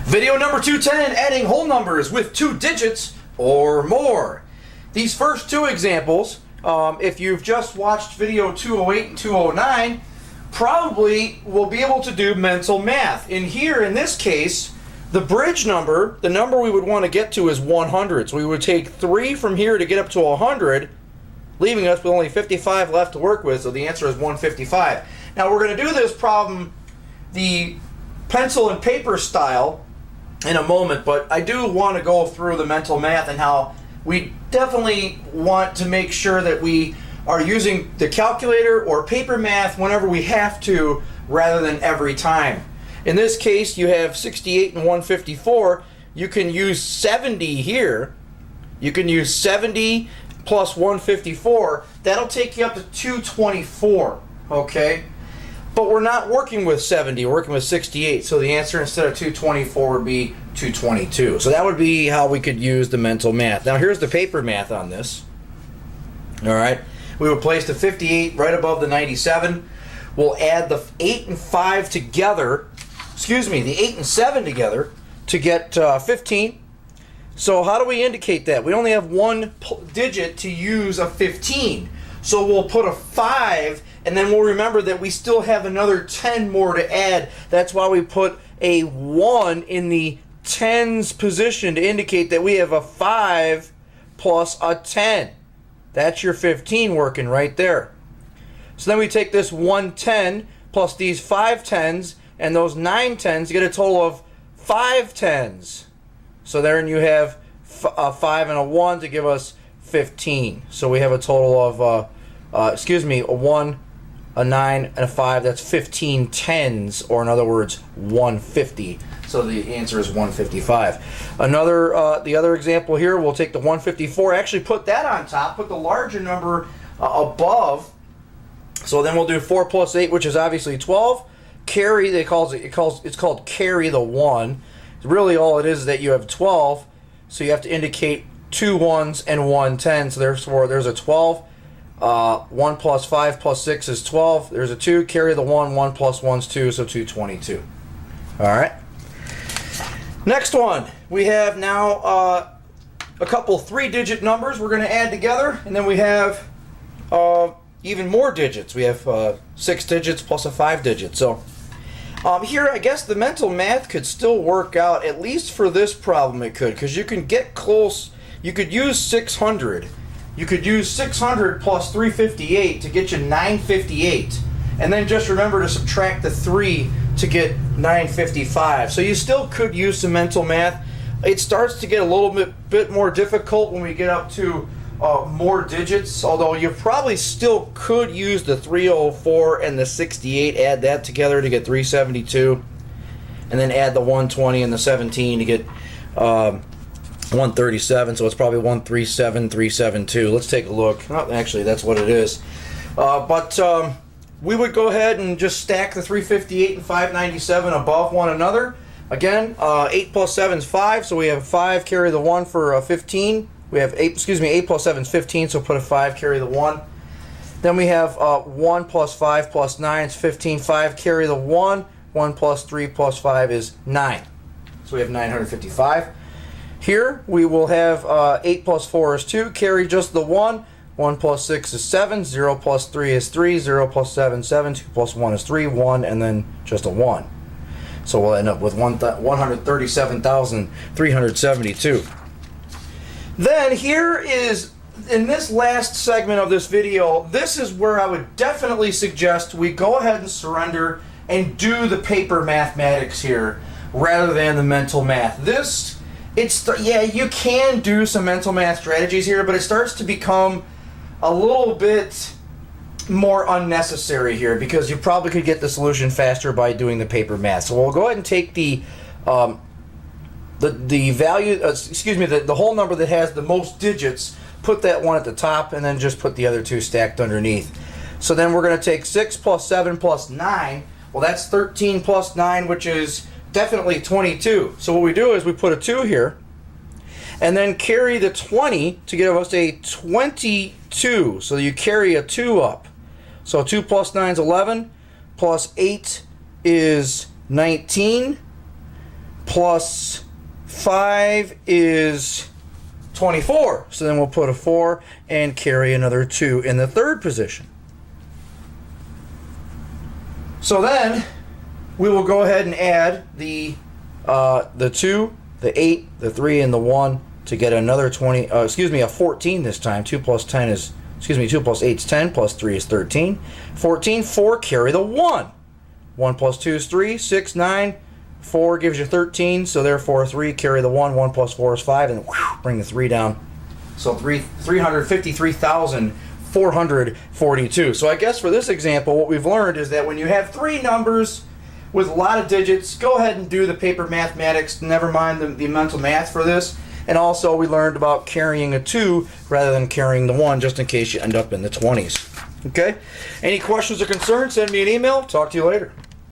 Video number 210, adding whole numbers with 2 digits or more. These first two examples, if you've just watched video 208 and 209, probably will be able to do mental math. In here, in this case, the bridge number, the number we would want to get to is 100. So we would take 3 from here to get up to 100, leaving us with only 55 left to work with, so the answer is 155. Now we're going to do this problem the pencil and paper style in a moment, but I do want to go through the mental math and how we definitely want to make sure that we are using the calculator or paper math whenever we have to, rather than every time. In this case, you have 68 and 154. You can use 70 here. You can use 70 plus 154. That'll take you up to 224, okay? But we're not working with 70, we're working with 68. So the answer instead of 224 would be 222. So that would be how we could use the mental math. Now here's the paper math on this. All right. We would place the 58 right above the 97. We'll add the 8 and 5 together, the 8 and 7 together to get 15. So how do we indicate that? We only have one digit to use a 15. So we'll put a 5, and then we'll remember that we still have another 10 more to add. That's why we put a 1 in the tens position to indicate that we have a 5 plus a 10. That's your 15 working right there. So then we take this 110 plus these 5 tens and those 9 tens to get a total of 5 tens. So there you have a 5 and a 1 to give us 15. So we have a total of, a 1, a 9, and a 5. That's 15 tens, or in other words, 150. So the answer is 155. The other example here, we'll take the 154, actually put that on top, put the larger number above. So then we'll do 4 plus 8, which is obviously 12. Carry, it's called carry the 1. Really all it is that you have 12, so you have to indicate 2 1s and 1 10, so therefore there's a 12. 1 plus 5 plus 6 is 12. There's a 2. Carry the 1. 1 plus 1 is 2, so 222. All right. Next one, we have now a couple 3-digit numbers we're going to add together, and then we have even more digits. We have 6 digits plus a 5 digit. So here, I guess the mental math could still work out, at least for this problem it could, because you can get close. You could use 600. You could use 600 plus 358 to get you 958. And then just remember to subtract the 3 to get 955. So you still could use some mental math. It starts to get a little bit more difficult when we get up to more digits, although you probably still could use the 304 and the 68, add that together to get 372, and then add the 120 and the 17 to get 137, so it's probably 137372. Let's take a look. Oh, actually, that's what it is. But we would go ahead and just stack the 358 and 597 above one another. Again, 8 plus 7 is 5, so we have 5, carry the 1 for 15. We have 8 plus 7 is 15, so put a 5, carry the 1. Then we have 1 plus 5 plus 9 is 15, 5, carry the 1. 1 plus 3 plus 5 is 9. So we have 955. Here we will have 8 plus 4 is 2, carry just the 1. 1 plus 6 is 7, 0 plus 3 is 3, 0 plus 7 is 7, 2 plus 1 is 3, 1, and then just a 1. So we'll end up with 137,372. Then here is, in this last segment of this video, this is where I would definitely suggest we go ahead and surrender and do the paper mathematics here rather than the mental math. Yeah, you can do some mental math strategies here, but it starts to become a little bit more unnecessary here because you probably could get the solution faster by doing the paper math. So we'll go ahead and take the value, the whole number that has the most digits, put that one at the top, and then just put the other 2 stacked underneath. So then we're going to take 6 plus 7 plus 9. Well, that's 13 plus 9, which is definitely 22. So what we do is we put a 2 here, and then carry the 20 to give us a 22. So you carry a 2 up. So 2 plus 9 is 11, plus 8 is 19, plus 5 is 24. So then we'll put a 4 and carry another 2 in the third position. So then we will go ahead and add the 2, the 8, the 3, and the 1 to get another 20, a 14 this time. 2 plus 10 is, 2 plus 8 is 10, plus 3 is 13. 14, 4, carry the 1. 1 plus 2 is 3, 6, 9, 4 gives you 13, so therefore 3, carry the 1, 1 plus 4 is 5, and whew, bring the 3 down. So 353,442. So I guess for this example, what we've learned is that when you have 3 numbers with a lot of digits, go ahead and do the paper mathematics, never mind the mental math for this. And also we learned about carrying a 2 rather than carrying the 1, just in case you end up in the 20s. Okay? Any questions or concerns, send me an email. Talk to you later.